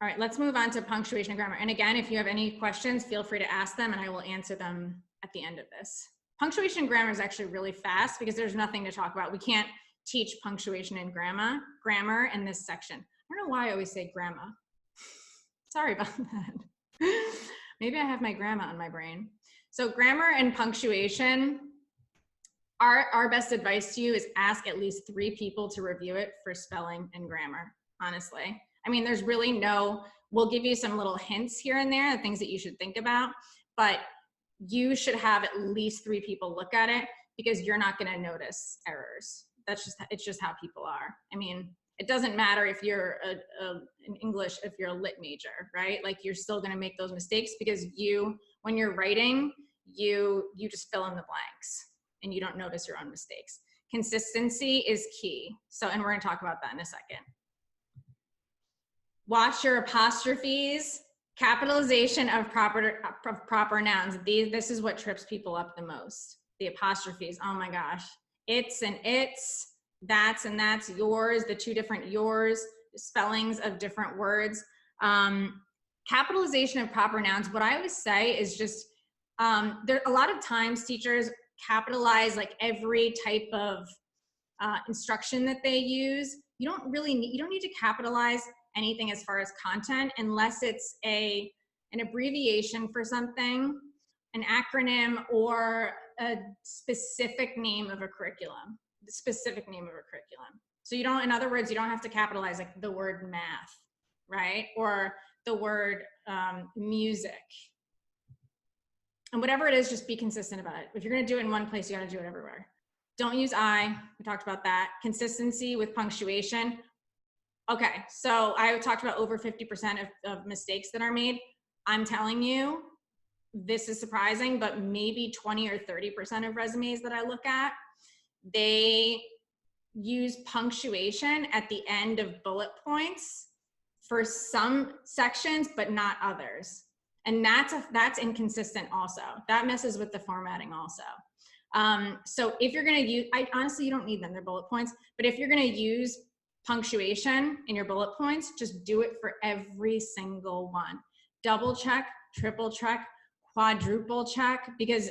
All right, let's move on to punctuation and grammar. And again, if you have any questions, feel free to ask them and I will answer them at the end of this. Punctuation and grammar is actually really fast because there's nothing to talk about. We can't teach punctuation and grammar in this section. I don't know why I always say grandma. Sorry about that. Maybe I have my grandma on my brain. So grammar and punctuation, our best advice to you is ask at least 3 people to review it for spelling and grammar, honestly. I mean, there's really no, we'll give you some little hints here and there, the things that you should think about, but you should have at least 3 people look at it because you're not going to notice errors. It's just how people are. I mean, it doesn't matter if you're in English, if you're a lit major, right? Like you're still going to make those mistakes because when you're writing, you just fill in the blanks and you don't notice your own mistakes. Consistency is key. And we're going to talk about that in a second. Watch your apostrophes, capitalization of proper nouns. This is what trips people up the most. The apostrophes, oh my gosh. It's and its, that's and that's, yours, the 2 different yours, spellings of different words. Capitalization of proper nouns, what I always say is just, there a lot of times teachers capitalize like every type of instruction that they use. You don't need to capitalize anything as far as content unless it's an abbreviation for something, an acronym, or a specific name of a curriculum, So you don't, in other words, you don't have to capitalize like the word math, right? Or the word music. And whatever it is, just be consistent about it. If you're gonna do it in one place, you gotta do it everywhere. Don't use I, we talked about that. Consistency with punctuation. Okay, so I talked about over 50% of mistakes that are made. I'm telling you, this is surprising, but maybe 20 or 30% of resumes that I look at, they use punctuation at the end of bullet points for some sections, but not others. And that's inconsistent also. That messes with the formatting also. So if you're gonna use, honestly, you don't need them, they're bullet points, but if you're gonna use punctuation in your bullet points, just do it for every single one. Double check, triple check, quadruple check, because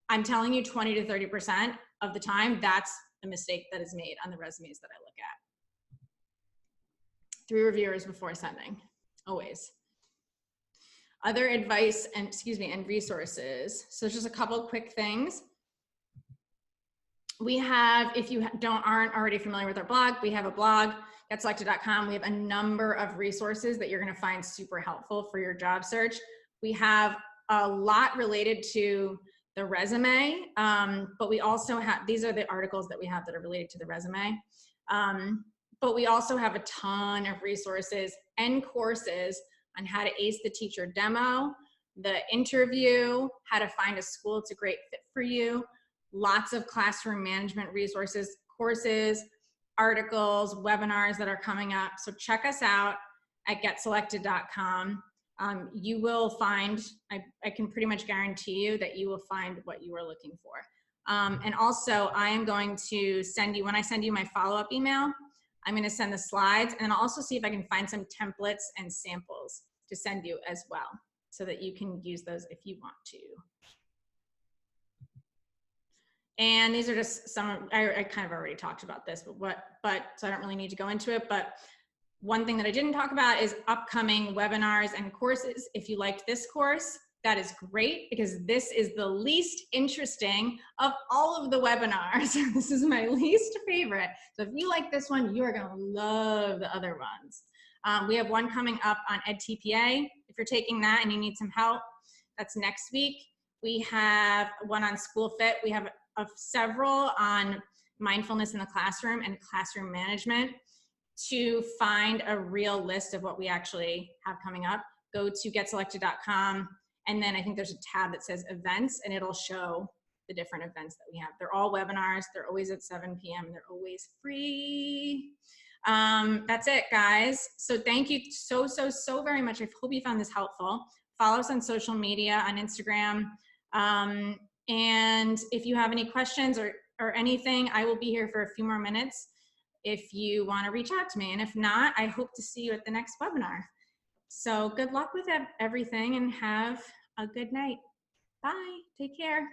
I'm telling you 20 to 30% of the time, that's the mistake that is made on the resumes that I look at. 3 reviewers before sending, always. Other advice and resources. So just a couple quick things. We have, if you aren't already familiar with our blog, we have a blog, getselected.com. We have a number of resources that you're gonna find super helpful for your job search. We have a lot related to the resume, but we also have, these are the articles that we have that are related to the resume. But we also have a ton of resources and courses on how to ace the teacher demo, the interview, how to find a school that's a great fit for you, lots of classroom management resources, courses, articles, webinars that are coming up. So check us out at getselected.com. You will find, I can pretty much guarantee you that you will find what you are looking for. And also I am going to send you, when I send you my follow-up email, I'm gonna send the slides, and I'll also see if I can find some templates and samples to send you as well, so that you can use those if you want to. And these are just some, I kind of already talked about this, so I don't really need to go into it, but one thing that I didn't talk about is upcoming webinars and courses. If you liked this course, that is great, because this is the least interesting of all of the webinars. This is my least favorite. So if you like this one, you are gonna love the other ones. We have one coming up on EdTPA. If you're taking that and you need some help, that's next week. We have one on School Fit. We have several on mindfulness in the classroom and classroom management. To find a real list of what we actually have coming up, go to getselected.com, and then I think there's a tab that says events, and it'll show the different events that we have. They're all webinars. They're always at 7 p.m. They're always free. That's it, guys. So thank you so very much. I hope you found this helpful. Follow us on social media, on Instagram. And if you have any questions or anything, I will be here for a few more minutes if you want to reach out to me. And if not, I hope to see you at the next webinar. So good luck with everything and have a good night. Bye. Take care.